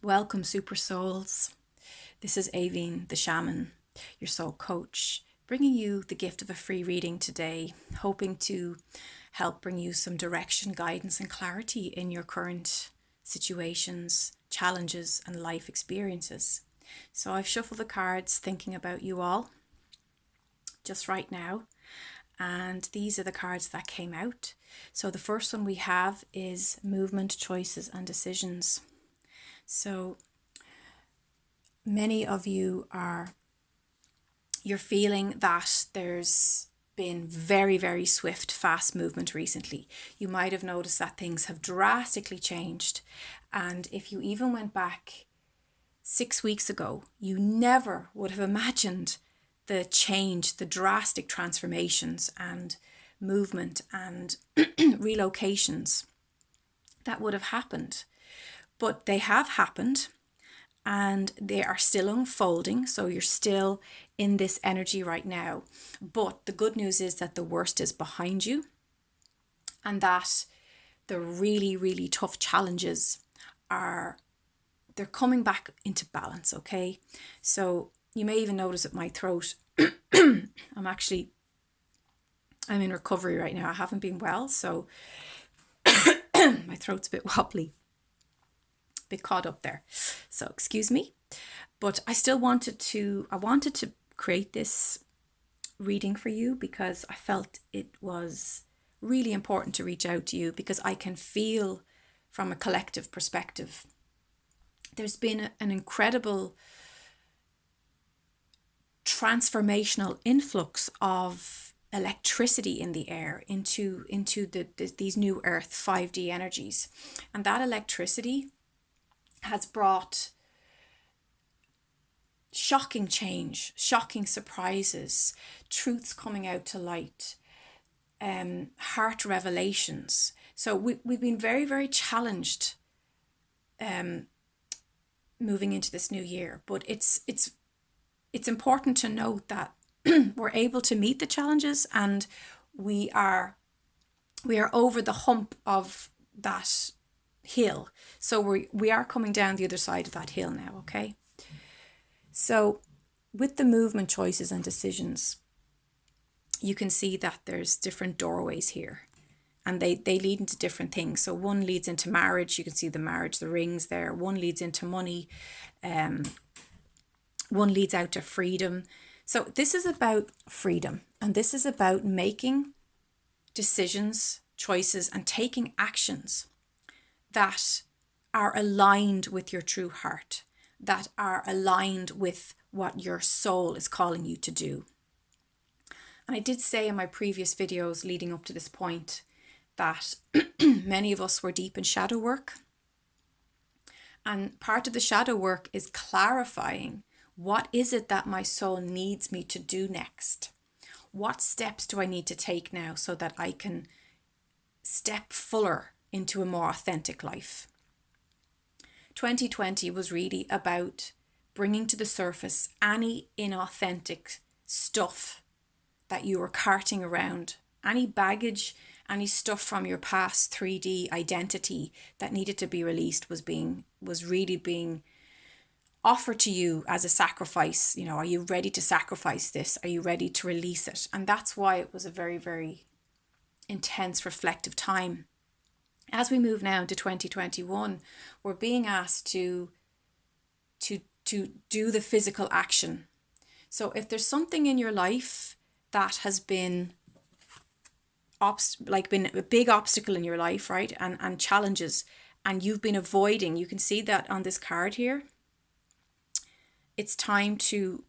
Welcome, super souls. This is Aveen, the shaman, your soul coach, bringing you the gift of a free reading today, hoping to help bring you some direction, guidance, and clarity in your current situations, challenges, and life experiences. So I've shuffled the cards thinking about you all just right now. And these are the cards that came out. So the first one we have is movement, choices, and decisions. So many of you're feeling that there's been very, very swift, fast movement recently. You might have noticed that things have drastically changed. And if you even went back 6 weeks ago, you never would have imagined the change, the drastic transformations and movement and relocations that would have happened. But they have happened and they are still unfolding. So you're still in this energy right now. But the good news is that the worst is behind you and that the really, really tough challenges they're coming back into balance, okay? So you may even notice that my throat, I'm in recovery right now. I haven't been well, so my throat's a bit wobbly, a bit caught up there. So excuse me, but I wanted to create this reading for you because I felt it was really important to reach out to you because I can feel from a collective perspective there's been an incredible transformational influx of electricity in the air into these new earth 5D energies, and that electricity has brought shocking change, shocking surprises, truths coming out to light, heart revelations. So we've been very, very challenged moving into this new year, but it's important to note that we're able to meet the challenges and we are over the hump of that hill. So we are coming down the other side of that hill now, okay? So with the movement, choices, and decisions, you can see that there's different doorways here. And they lead into different things. So one leads into marriage. You can see the marriage, the rings there. One leads into money. One leads out to freedom. So this is about freedom. And this is about making decisions, choices, and taking actions that are aligned with your true heart, that are aligned with what your soul is calling you to do. And I did say in my previous videos leading up to this point that many of us were deep in shadow work. And part of the shadow work is clarifying what is it that my soul needs me to do next? What steps do I need to take now so that I can step fuller into a more authentic life? 2020 was really about bringing to the surface any inauthentic stuff that you were carting around, any baggage, any stuff from your past 3D identity that needed to be released was really being offered to you as a sacrifice. Are you ready to sacrifice this? Are you ready to release it? And that's why it was a very, very intense reflective time. As we move now into 2021, we're being asked to do the physical action. So if there's something in your life that has been been a big obstacle in your life, right? And challenges, and you've been avoiding, you can see that on this card here. It's time to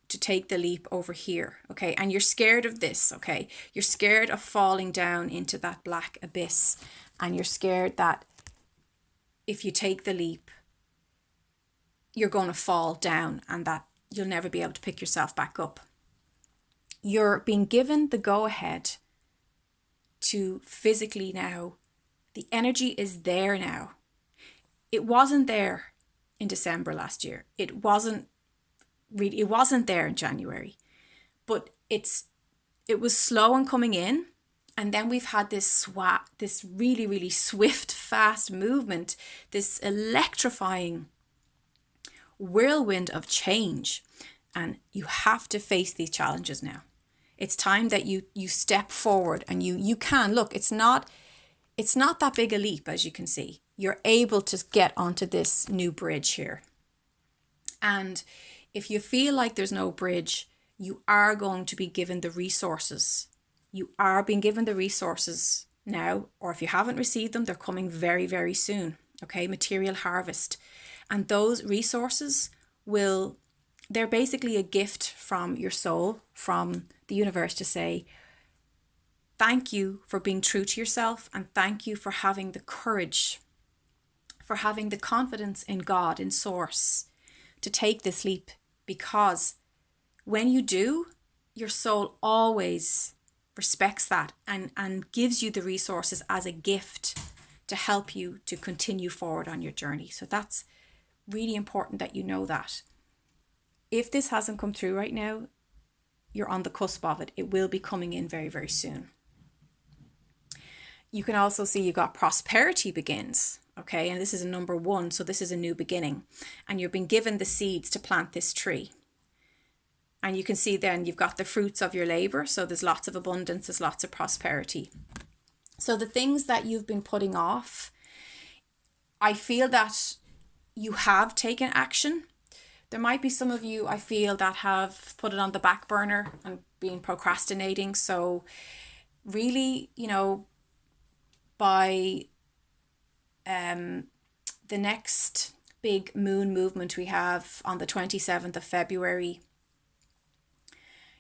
take the leap over here, okay? And you're scared of this, okay? You're scared of falling down into that black abyss, and you're scared that if you take the leap, you're going to fall down and that you'll never be able to pick yourself back up. You're being given the go-ahead to physically now, the energy is there now. It wasn't there in December last year. It wasn't there in January, but it was slow in coming in. And then we've had this really, really swift, fast movement, this electrifying whirlwind of change. And you have to face these challenges now. It's time that you step forward, and you can. Look, it's not that big a leap, as you can see. You're able to get onto this new bridge here. And if you feel like there's no bridge, you are going to be given the resources. You are being given the resources now, or if you haven't received them, they're coming very, very soon. Okay, material harvest. And those resources they're basically a gift from your soul, from the universe, to say, thank you for being true to yourself, and thank you for having the courage, for having the confidence in God, in Source, to take this leap. Because when you do, your soul always respects that and gives you the resources as a gift to help you to continue forward on your journey. So that's really important that you know that. If this hasn't come through right now, you're on the cusp of it. It will be coming in very, very soon. You can also see you got prosperity begins. Okay, and this is a number 1. So this is a new beginning. And you've been given the seeds to plant this tree. And you can see then you've got the fruits of your labor. So there's lots of abundance, there's lots of prosperity. So the things that you've been putting off, I feel that you have taken action. There might be some of you, I feel, that have put it on the back burner and been procrastinating. So really, by the next big moon movement we have on the 27th of February,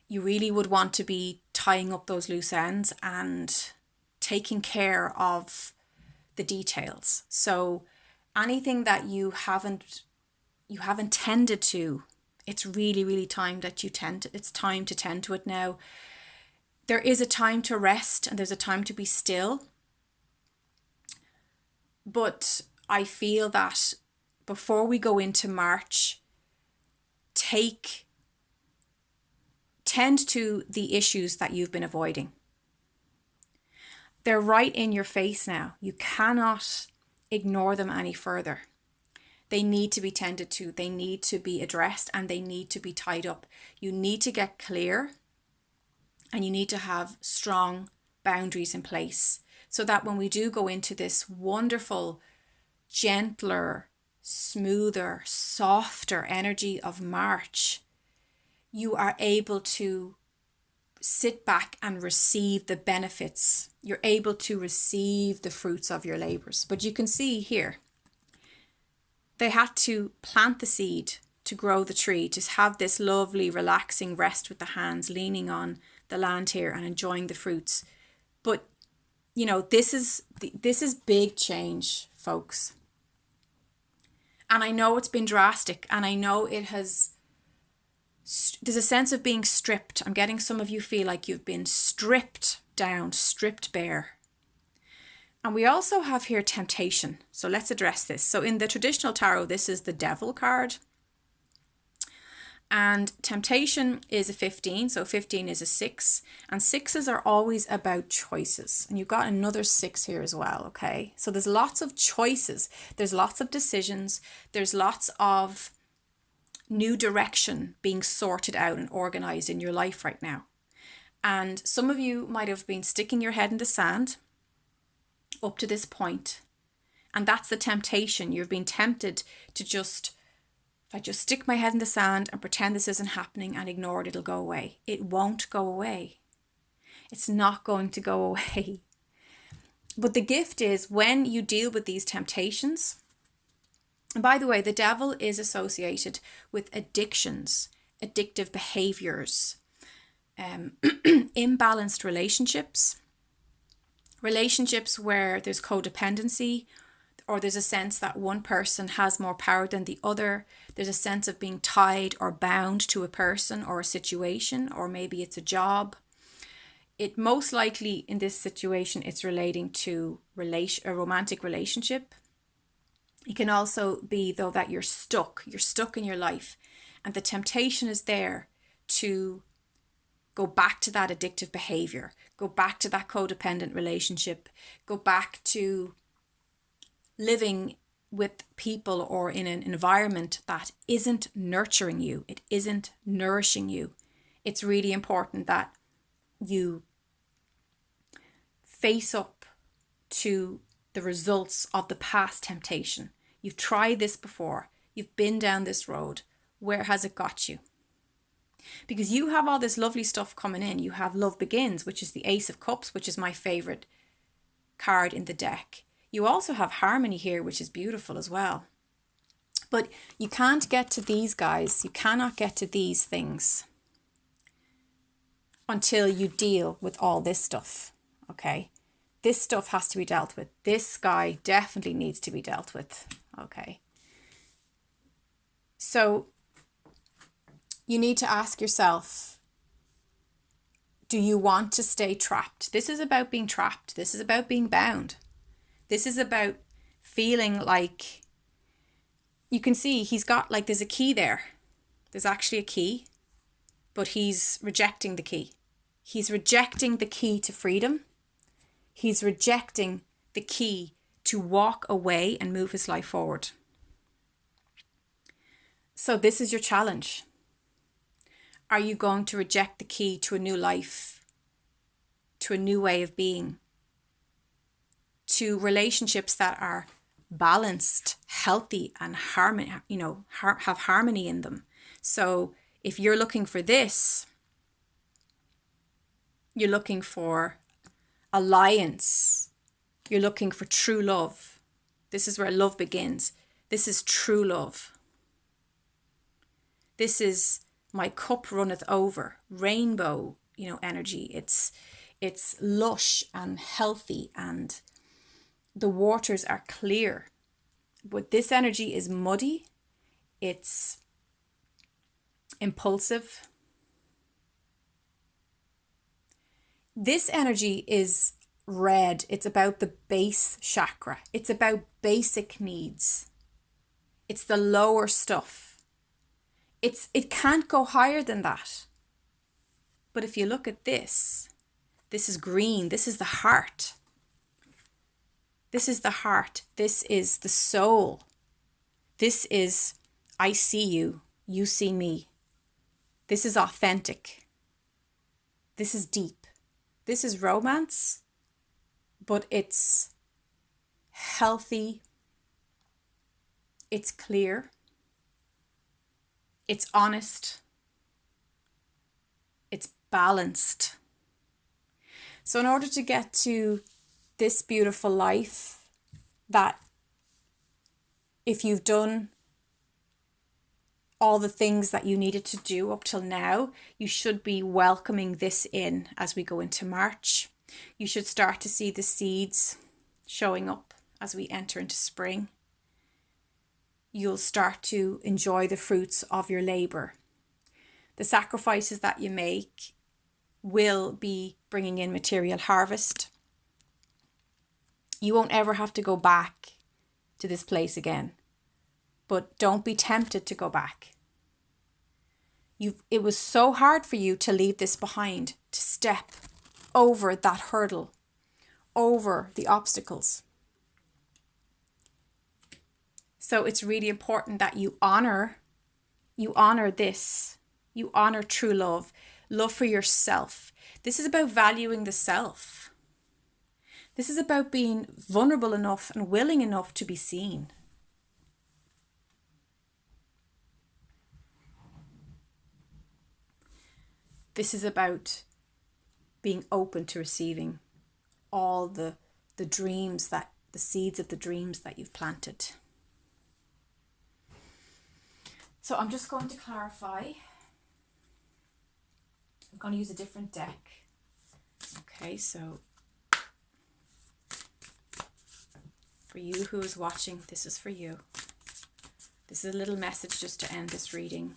you really would want to be tying up those loose ends and taking care of the details. So anything that you haven't tended to, it's really, really time that it's time to tend to it now. There is a time to rest and there's a time to be still. But I feel that before we go into March, tend to the issues that you've been avoiding. They're right in your face now. You cannot ignore them any further. They need to be tended to, they need to be addressed, and they need to be tied up. You need to get clear, and you need to have strong boundaries in place so that when we do go into this wonderful, gentler, smoother, softer energy of March, you are able to sit back and receive the benefits. You're able to receive the fruits of your labors. But you can see here, they had to plant the seed to grow the tree, to have this lovely, relaxing rest with the hands, leaning on the land here and enjoying the fruits. But, this is big change, folks. And I know it's been drastic, and I know there's a sense of being stripped. I'm getting some of you feel like you've been stripped down, stripped bare. And we also have here temptation. So let's address this. So in the traditional tarot, this is the Devil card. And temptation is a 15. So 15 is a 6. And 6s are always about choices. And you've got another 6 here as well, okay? So there's lots of choices. There's lots of decisions. There's lots of new direction being sorted out and organized in your life right now. And some of you might have been sticking your head in the sand up to this point. And that's the temptation. You've been tempted to if I just stick my head in the sand and pretend this isn't happening and ignore it, it'll go away. It won't go away. It's not going to go away. But the gift is when you deal with these temptations, and by the way, the devil is associated with addictions, addictive behaviors, imbalanced relationships where there's codependency, or there's a sense that one person has more power than the other. There's a sense of being tied or bound to a person or a situation, or maybe it's a job. It most likely in this situation, it's relating to a romantic relationship. It can also be, though, that you're stuck in your life, and the temptation is there to go back to that addictive behavior, go back to that codependent relationship, go back to living with people or in an environment that isn't nurturing you, it isn't nourishing you, it's really important that you face up to the results of the past temptation. You've tried this before. You've been down this road. Where has it got you? Because you have all this lovely stuff coming in. You have Love Begins, which is the Ace of Cups, which is my favorite card in the deck. You also have Harmony here, which is beautiful as well. But you can't get to these guys. You cannot get to these things until you deal with all this stuff. Okay? This stuff has to be dealt with. This guy definitely needs to be dealt with. Okay? So you need to ask yourself, do you want to stay trapped? This is about being trapped. This is about being bound. This is about feeling like, you can see he's got like, there's a key there. There's actually a key, but he's rejecting the key. He's rejecting the key to freedom. He's rejecting the key to walk away and move his life forward. So this is your challenge. Are you going to reject the key to a new life, to a new way of being, to relationships that are balanced, healthy, and harmony, have harmony in them? So if you're looking for this, you're looking for alliance, you're looking for true love. This is where love begins. This is true love. This is my cup runneth over, rainbow, energy. It's lush and healthy and the waters are clear. But this energy is muddy. It's impulsive. This energy is red. It's about the base chakra. It's about basic needs. It's the lower stuff. It can't go higher than that. But if you look at this is green. This is the heart. This is the heart. This is the soul. This is, I see you, you see me. This is authentic. This is deep. This is romance, but it's healthy. It's clear. It's honest. It's balanced. So in order to get to this beautiful life, that if you've done all the things that you needed to do up till now, you should be welcoming this in as we go into March. You should start to see the seeds showing up as we enter into spring. You'll start to enjoy the fruits of your labor. The sacrifices that you make will be bringing in material harvest. You won't ever have to go back to this place again, but don't be tempted to go back. It was so hard for you to leave this behind, to step over that hurdle, over the obstacles. So it's really important that you honor this. You honor true love for yourself. This is about valuing the self. This is about being vulnerable enough and willing enough to be seen. This is about being open to receiving all the dreams, the seeds of the dreams that you've planted. So I'm just going to clarify. I'm going to use a different deck. Okay, so for you who is watching, this is for you. This is a little message just to end this reading.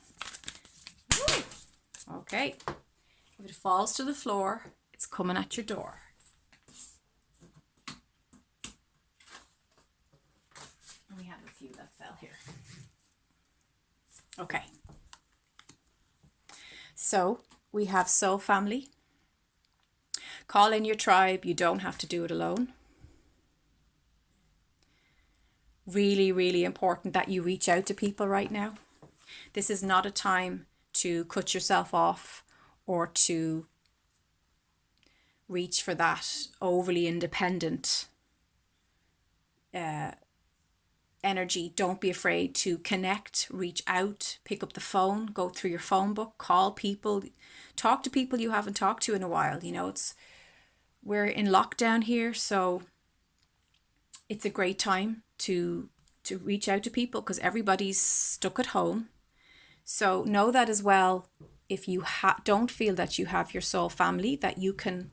Woo! Okay, if it falls to the floor, it's coming at your door. And we have a few that fell here. Okay, so we have soul family. Call in your tribe. You don't have to do it alone. really, really important that you reach out to people right now. This is not a time to cut yourself off or to reach for that overly independent energy. Don't be afraid to connect, reach out, pick up the phone, go through your phone book, call people, talk to people you haven't talked to in a while. You know, we're in lockdown here, so it's a great time to reach out to people because everybody's stuck at home. So know that as well. If you don't feel that you have your soul family, that you can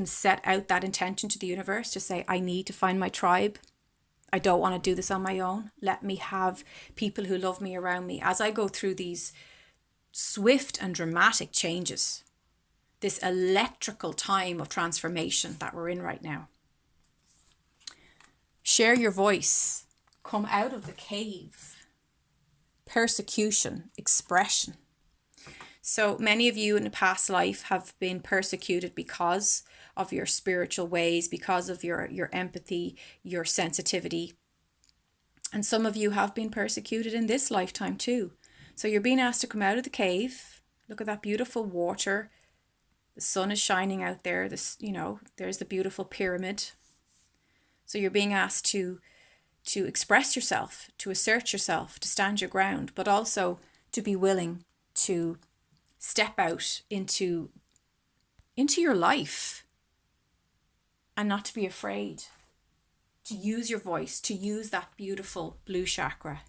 set out that intention to the universe to say, I need to find my tribe. I don't want to do this on my own. Let me have people who love me around me as I go through these swift and dramatic changes, this electrical time of transformation that we're in right now. Share your voice. Come out of the cave. Persecution, expression. So many of you in a past life have been persecuted because of your spiritual ways, because of your empathy, your sensitivity. And some of you have been persecuted in this lifetime too. So you're being asked to come out of the cave. Look at that beautiful water. The sun is shining out there. There's the beautiful pyramid. So you're being asked to express yourself, to assert yourself, to stand your ground, but also to be willing to step out into your life and not to be afraid, to use your voice, to use that beautiful blue chakra.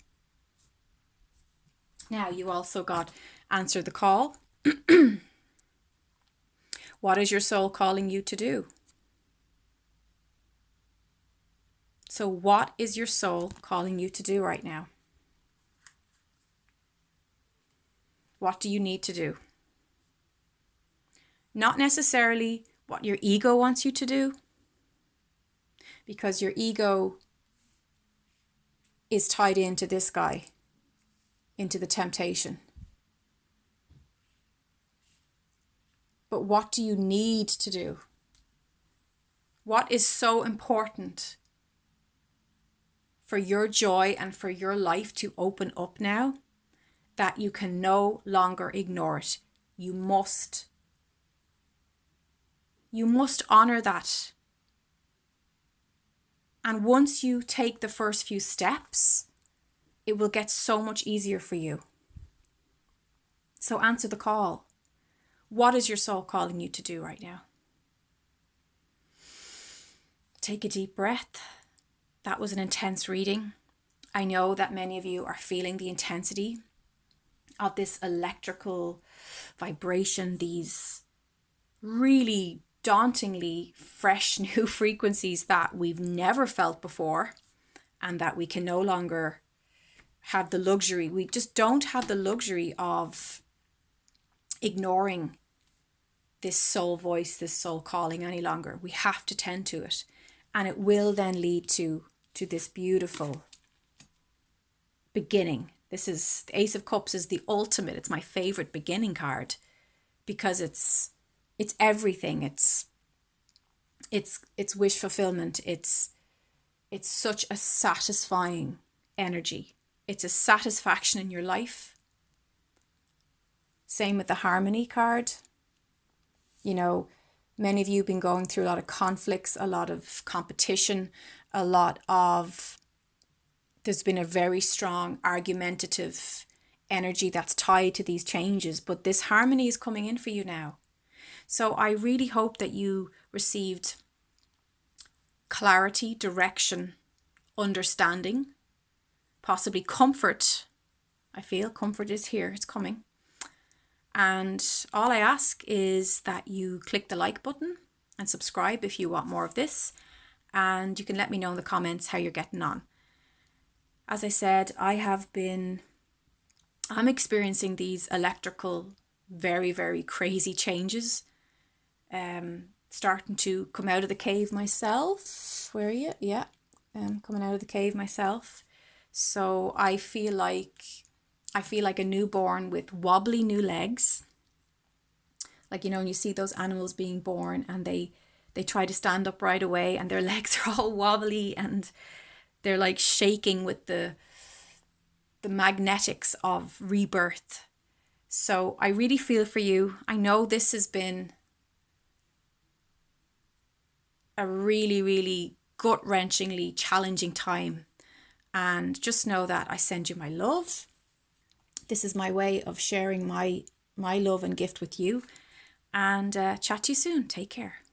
Now you also got answer the call. What is your soul calling you to do? So what is your soul calling you to do right now? What do you need to do? Not necessarily what your ego wants you to do, because your ego is tied into this guy, into the temptation. But what do you need to do? What is so important for your joy and for your life to open up now that you can no longer ignore it? You must honor that. And once you take the first few steps, it will get so much easier for you. So answer the call. What is your soul calling you to do right now? Take a deep breath. That was an intense reading. I know that many of you are feeling the intensity of this electrical vibration, these really dauntingly fresh new frequencies that we've never felt before, and that we can no longer have the luxury. We just don't have the luxury of ignoring this soul voice, this soul calling any longer. We have to tend to it. And it will then lead to this beautiful beginning. This is the Ace of Cups is the ultimate. It's my favorite beginning card because it's everything. It's wish fulfillment. It's such a satisfying energy. It's a satisfaction in your life. Same with the Harmony card. You know, many of you have been going through a lot of conflicts, a lot of competition, there's been a very strong argumentative energy that's tied to these changes, but this harmony is coming in for you now. So I really hope that you received clarity, direction, understanding, possibly comfort. I feel comfort is here, it's coming. And all I ask is that you click the like button and subscribe if you want more of this. And you can let me know in the comments how you're getting on. As I said, I'm experiencing these electrical, very, very crazy changes. Starting to come out of the cave myself. Where are you? Yeah, coming out of the cave myself. So I feel like a newborn with wobbly new legs. Like, you know, when you see those animals being born and they try to stand up right away and their legs are all wobbly and they're like shaking with the magnetics of rebirth. So I really feel for you. I know this has been a really, really gut-wrenchingly challenging time. And just know that I send you my love. This is my way of sharing my love and gift with you. And chat to you soon. Take care.